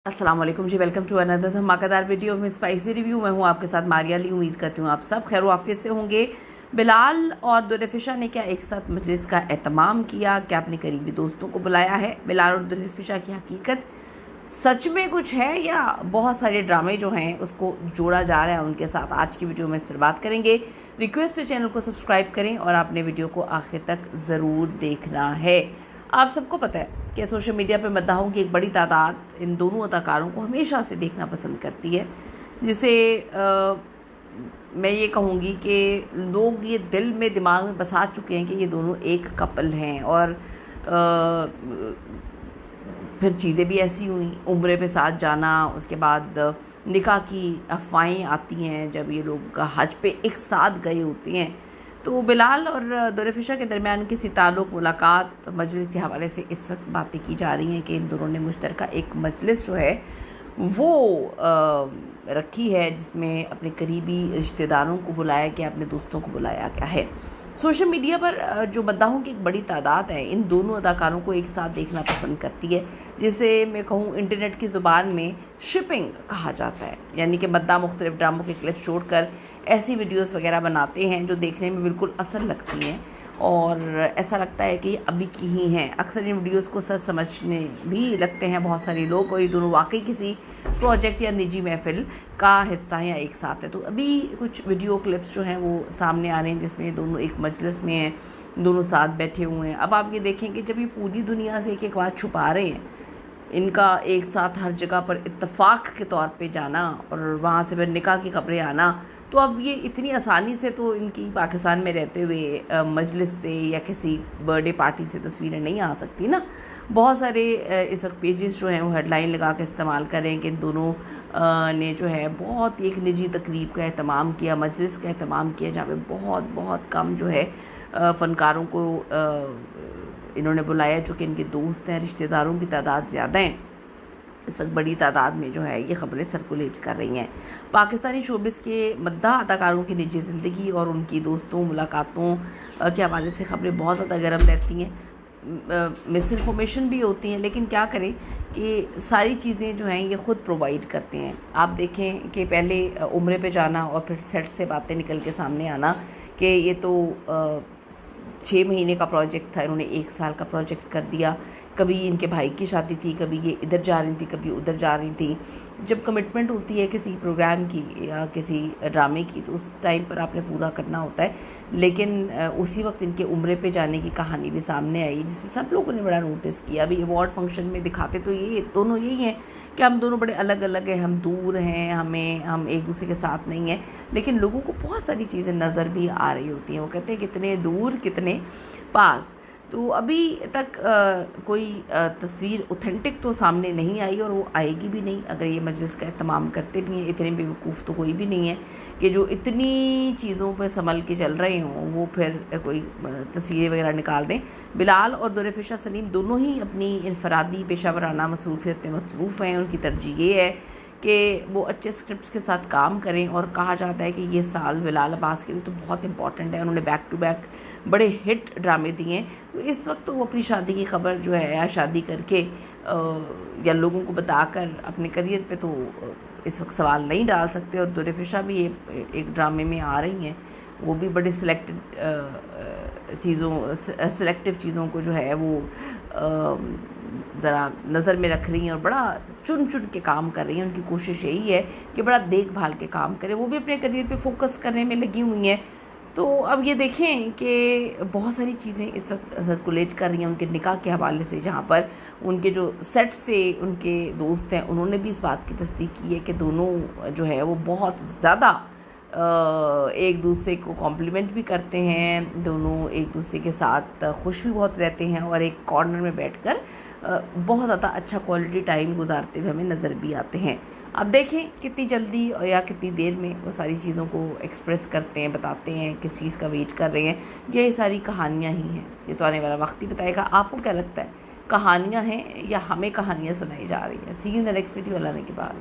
अस्सलाम वालेकुम जी। Welcome to another धमाकेदार वीडियो में स्पाइसी रिव्यू। मैं हूँ आपके साथ मारिया ली। उम्मीद करती हूँ आप सब खैर वाफियत से होंगे। बिलाल और दुरफिशा ने क्या एक साथ मजलिस का एहतमाम किया, क्या अपने करीबी दोस्तों को बुलाया है? बिलाल और दुरफिशा की हकीकत सच में कुछ है या बहुत सारे ड्रामे जो हैं उसको जोड़ा जा रहा है उनके साथ? आज की वीडियो में इस पर बात करेंगे। रिक्वेस्ट है चैनल को सब्सक्राइब करें और आपने वीडियो को आखिर तक ज़रूर देखना है। आप सबको पता है कि सोशल मीडिया पर मद्दाहों की एक बड़ी तादाद इन दोनों अदाकारों को हमेशा से देखना पसंद करती है, जिसे मैं ये कहूँगी कि लोग ये दिल में दिमाग में बसा चुके हैं कि ये दोनों एक कपल हैं। और फिर चीज़ें भी ऐसी हुई, उम्रे पे साथ जाना, उसके बाद निकाह की अफवाहें आती हैं जब ये लोग हज पे एक साथ गए होते हैं। तो बिलाल और दुरफिशा के दरमियान किसी ताल्लुक़, मुलाकात, मजलिस के हवाले से इस वक्त बातें की जा रही हैं कि इन दोनों ने मुश्तरका एक मजलिस जो है वो रखी है, जिसमें अपने करीबी रिश्तेदारों को बुलाया गया, अपने दोस्तों को बुलाया गया है। सोशल मीडिया पर जो मद्दाहों की एक बड़ी तादाद है इन दोनों अदाकारों को एक साथ देखना पसंद करती है, जिसे मैं कहूँ इंटरनेट की ज़ुबान में शिपिंग कहा जाता है। यानी कि मद्दाह मुख्तलिफ ड्रामों के क्लिप्स छोड़कर ऐसी वीडियोस वगैरह बनाते हैं जो देखने में बिल्कुल असल लगती हैं और ऐसा लगता है कि ये अभी की ही हैं। अक्सर इन वीडियोस को सच समझने भी लगते हैं बहुत सारे लोग, और ये दोनों वाकई किसी प्रोजेक्ट या निजी महफिल का हिस्सा हैं या एक साथ है। तो अभी कुछ वीडियो क्लिप्स जो हैं वो सामने आ रहे हैं जिसमें ये दोनों एक मजलिस में हैं, दोनों साथ बैठे हुए हैं। अब आप ये देखें कि जब ये पूरी दुनिया से एक एक बात छुपा रहे हैं, इनका एक साथ हर जगह पर इत्तेफाक के तौर पे जाना और वहाँ से फिर निकाह की खबरें आना, तो अब ये इतनी आसानी से तो इनकी पाकिस्तान में रहते हुए मजलिस से या किसी बर्थडे पार्टी से तस्वीरें नहीं आ सकती ना। बहुत सारे इस वक्त पेजेस जो हैं वो हेडलाइन लगा के इस्तेमाल करें कि इन दोनों ने जो है बहुत एक निजी तकरीब का एहतमाम किया, मजलिस का एहतमाम किया, जहाँ पे बहुत बहुत कम जो है फ़नकारों को इन्होंने बुलाया, जो कि इनके दोस्त हैं, रिश्तेदारों की तादाद ज़्यादा है। इस वक्त बड़ी तादाद में जो है ये खबरें सर्कुलेट कर रही हैं। पाकिस्तानी शोबिस के मद्दाह अदाकारों की निजी ज़िंदगी और उनकी दोस्तों, मुलाकातों के हवाले से खबरें बहुत ज़्यादा गर्म रहती हैं, मिस इन्फॉर्मेशन भी होती हैं, लेकिन क्या करें कि सारी चीज़ें जो हैं ये ख़ुद प्रोवाइड करते हैं। आप देखें कि पहले उम्रे पे जाना और फिर सेट से बातें निकल के सामने आना कि ये तो 6 महीने का प्रोजेक्ट था, इन्होंने 1 साल का प्रोजेक्ट कर दिया। कभी इनके भाई की शादी थी, कभी ये इधर जा रही थी, कभी उधर जा रही थी। जब कमिटमेंट होती है किसी प्रोग्राम की या किसी ड्रामे की, तो उस टाइम पर आपने पूरा करना होता है। लेकिन उसी वक्त इनके उम्रे पे जाने की कहानी भी सामने आई, जिसे सब लोगों ने बड़ा नोटिस किया। अभी अवार्ड फंक्शन में दिखाते तो ये दोनों यही हैं कि हम दोनों बड़े अलग अलग हैं, हम दूर हैं, हम एक दूसरे के साथ नहीं हैं, लेकिन लोगों को बहुत सारी चीज़ें नज़र भी आ रही होती हैं। वो कहते हैं कितने दूर कितने पास। तो अभी तक कोई तस्वीर ऑथेंटिक तो सामने नहीं आई और वो आएगी भी नहीं। अगर ये मजलिस का एहतमाम करते भी हैं, इतने बेवकूफ़ तो कोई भी नहीं है कि जो इतनी चीज़ों पर संभल के चल रहे हों वो फिर कोई तस्वीरें वगैरह निकाल दें। बिलाल और दुरफिशा सलीम दोनों ही अपनी इनफरादी पेशा वराना मसरूफ़ियत में मसरूफ़ हैं। उनकी तरजीह ये है कि वो अच्छे स्क्रिप्ट्स के साथ काम करें, और कहा जाता है कि ये साल बिलाल अब्बास के लिए तो बहुत इंपॉर्टेंट है। उन्होंने बैक टू बैक बड़े हिट ड्रामे दिए हैं, तो इस वक्त तो वो अपनी शादी की खबर जो है या शादी करके या लोगों को बताकर अपने करियर पे तो इस वक्त सवाल नहीं डाल सकते। और दुरफिशा भी ये एक ड्रामे में आ रही हैं, वो भी बड़े सिलेक्टिव चीज़ों को जो है वो ज़रा नज़र में रख रही हैं और बड़ा चुन चुन के काम कर रही हैं। उनकी कोशिश यही है कि बड़ा देखभाल के काम करें, वो भी अपने करियर पे फोकस करने में लगी हुई हैं। तो अब ये देखें कि बहुत सारी चीज़ें इस वक्त सर्कुलेट कर रही हैं उनके निकाह के हवाले से, जहाँ पर उनके जो सेट से उनके दोस्त हैं उन्होंने भी इस बात की तस्दीक की है कि दोनों जो है वो बहुत ज़्यादा एक दूसरे को कॉम्प्लीमेंट भी करते हैं, दोनों एक दूसरे के साथ खुश भी बहुत रहते हैं और एक कॉर्नर में बैठकर बहुत ज़्यादा अच्छा क्वालिटी टाइम गुजारते हुए हमें नज़र भी आते हैं। अब देखें कितनी जल्दी या कितनी देर में वो सारी चीज़ों को एक्सप्रेस करते हैं, बताते हैं किस चीज़ का वेट कर रहे हैं। ये सारी कहानियाँ ही हैं, ये तो आने वाला वक्त ही बताएगा। आपको क्या लगता है, कहानियाँ हैं या हमें कहानियाँ सुनाई जा रही हैं? See you in the next video. Allah ने के बाद।